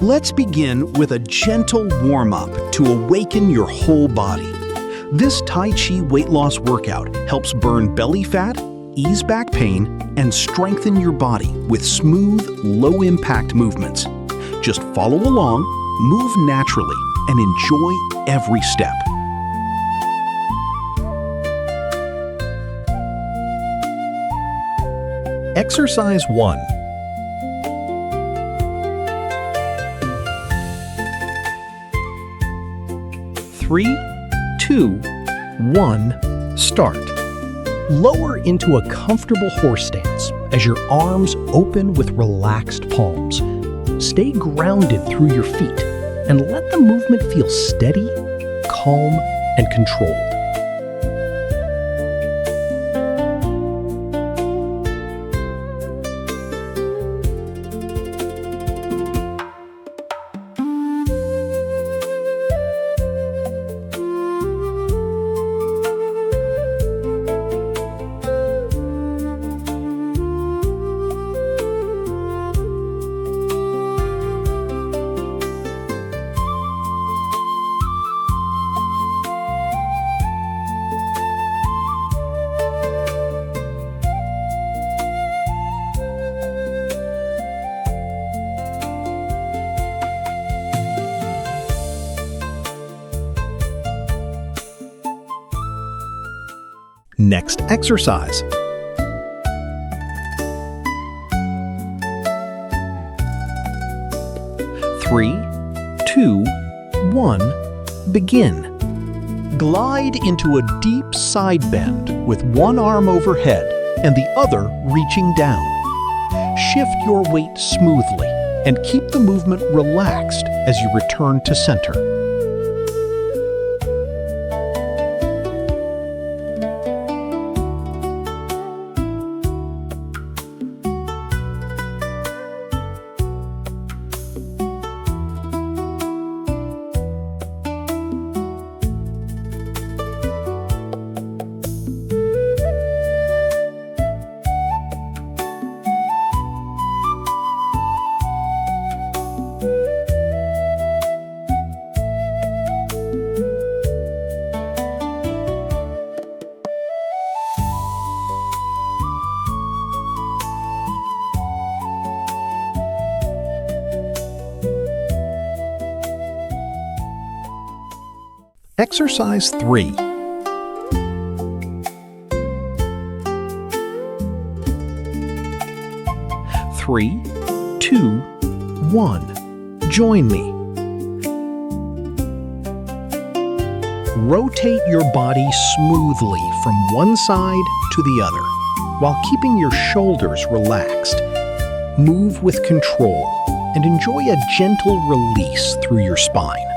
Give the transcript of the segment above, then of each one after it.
Let's begin with a gentle warm-up to awaken your whole body. This Tai Chi weight loss workout helps burn belly fat, ease back pain, and strengthen your body with smooth, low-impact movements. Just follow along, move naturally, and enjoy every step. Exercise 1. Three, two, one, start. Lower into a comfortable horse stance as your arms open with relaxed palms. Stay grounded through your feet and let the movement feel steady, calm, and controlled. Next exercise. 3, 2, 1, begin. Glide into a deep side bend with one arm overhead and the other reaching down. Shift your weight smoothly and keep the movement relaxed as you return to center. Exercise 3. 3, 2, 1. Join me. Rotate your body smoothly from one side to the other, while keeping your shoulders relaxed. Move with control and enjoy a gentle release through your spine.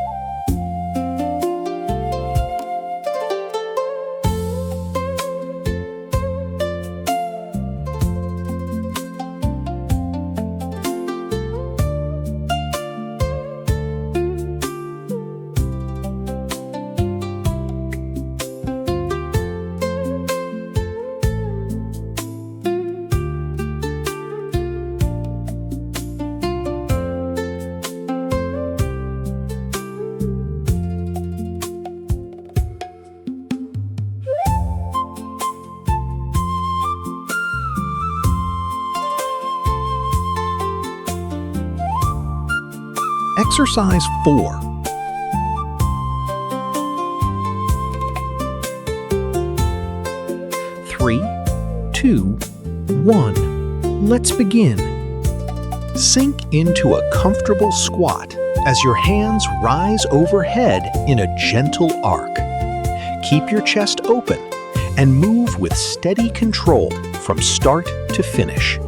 Exercise 4. 3, 2, 1. Let's begin. Sink into a comfortable squat as your hands rise overhead in a gentle arc. Keep your chest open and move with steady control from start to finish.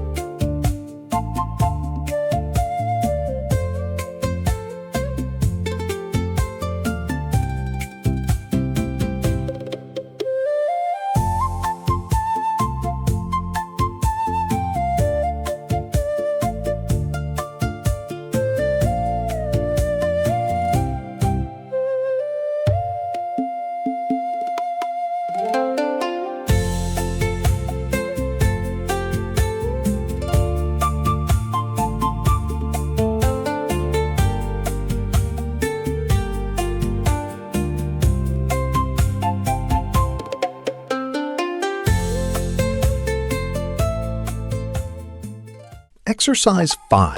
Exercise 5.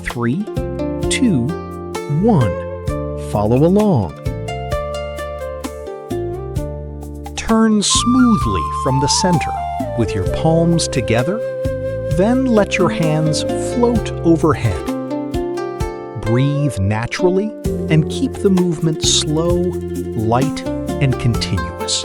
Three, two, one. Follow along. Turn smoothly from the center with your palms together. Then let your hands float overhead. Breathe naturally and keep the movement slow, light, and continuous.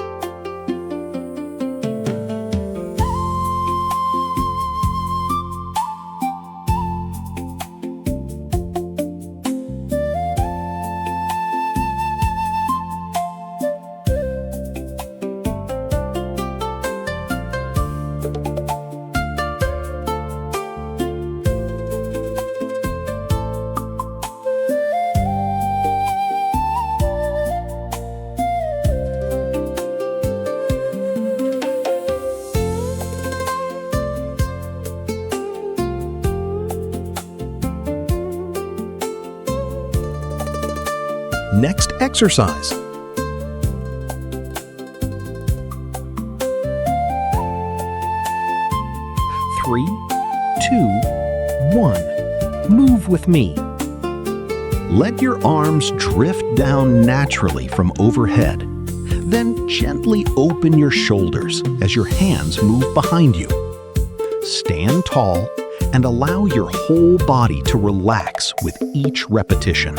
Next exercise. Three, two, one. Move with me. Let your arms drift down naturally from overhead. Then gently open your shoulders as your hands move behind you. Stand tall and allow your whole body to relax with each repetition.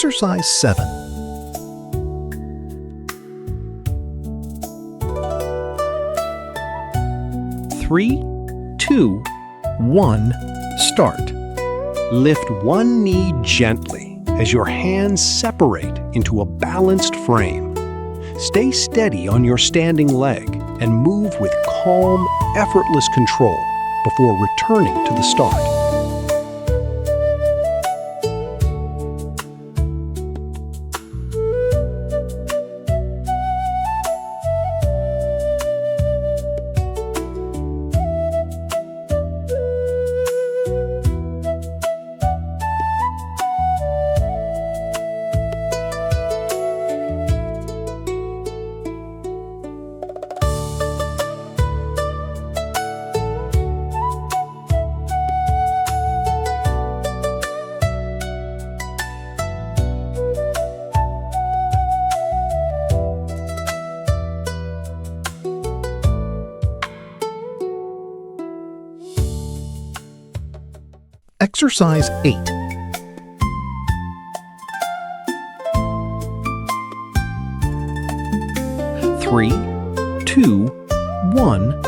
Exercise 7. Three, two, one, start. Lift one knee gently as your hands separate into a balanced frame. Stay steady on your standing leg and move with calm, effortless control before returning to the start. Exercise 8. Three, two, one,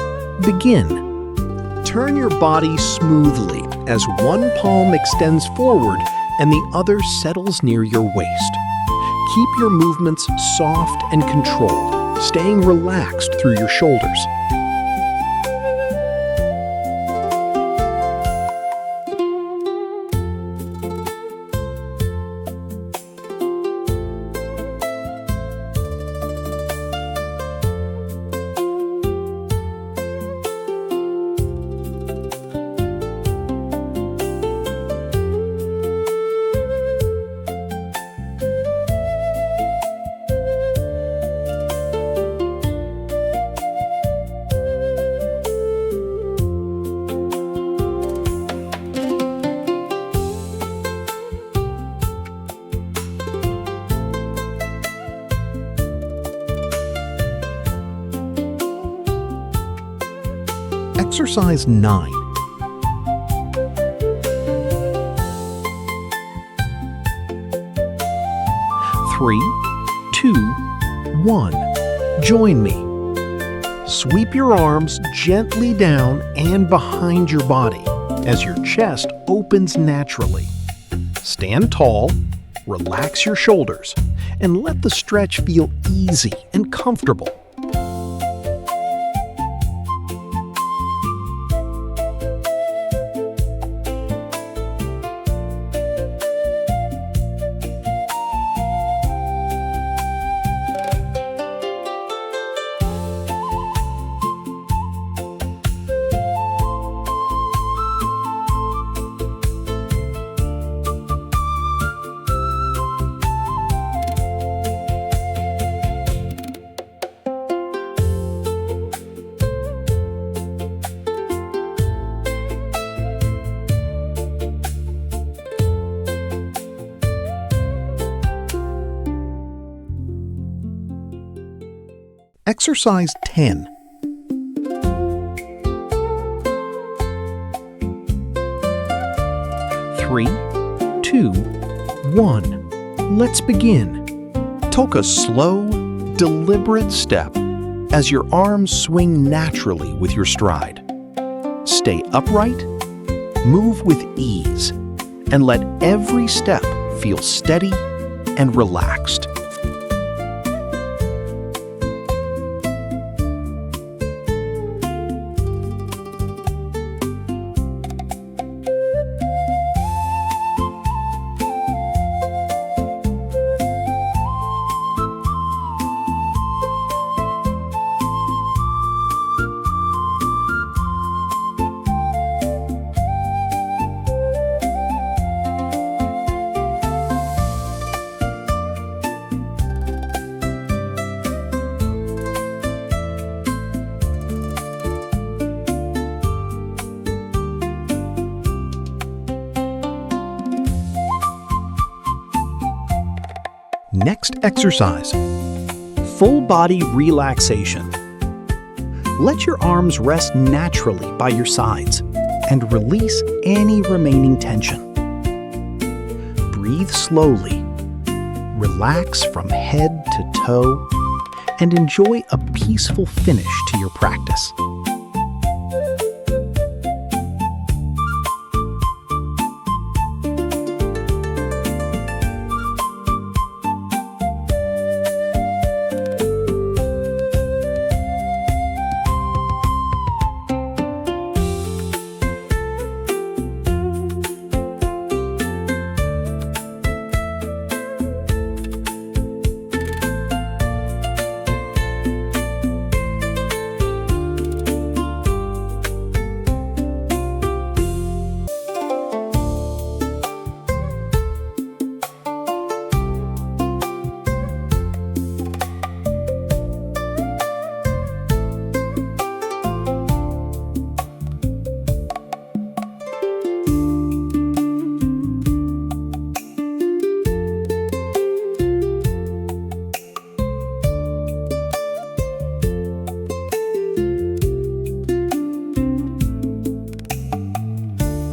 begin. Turn your body smoothly as one palm extends forward and the other settles near your waist. Keep your movements soft and controlled, staying relaxed through your shoulders. Exercise 9. Three, two, one. Join me. Sweep your arms gently down and behind your body as your chest opens naturally. Stand tall, relax your shoulders, and let the stretch feel easy and comfortable. Exercise 10. Three, two, one. Let's begin. Take a slow, deliberate step as your arms swing naturally with your stride. Stay upright, move with ease, and let every step feel steady and relaxed. Next exercise, full body relaxation. Let your arms rest naturally by your sides and release any remaining tension. Breathe slowly, relax from head to toe, and enjoy a peaceful finish to your practice.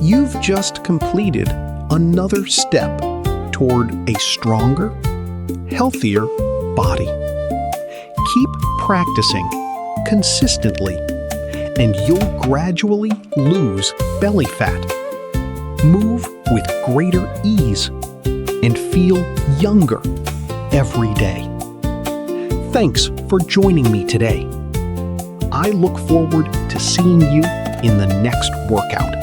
You've just completed another step toward a stronger, healthier body. Keep practicing consistently, and you'll gradually lose belly fat. Move with greater ease and feel younger every day. Thanks for joining me today. I look forward to seeing you in the next workout.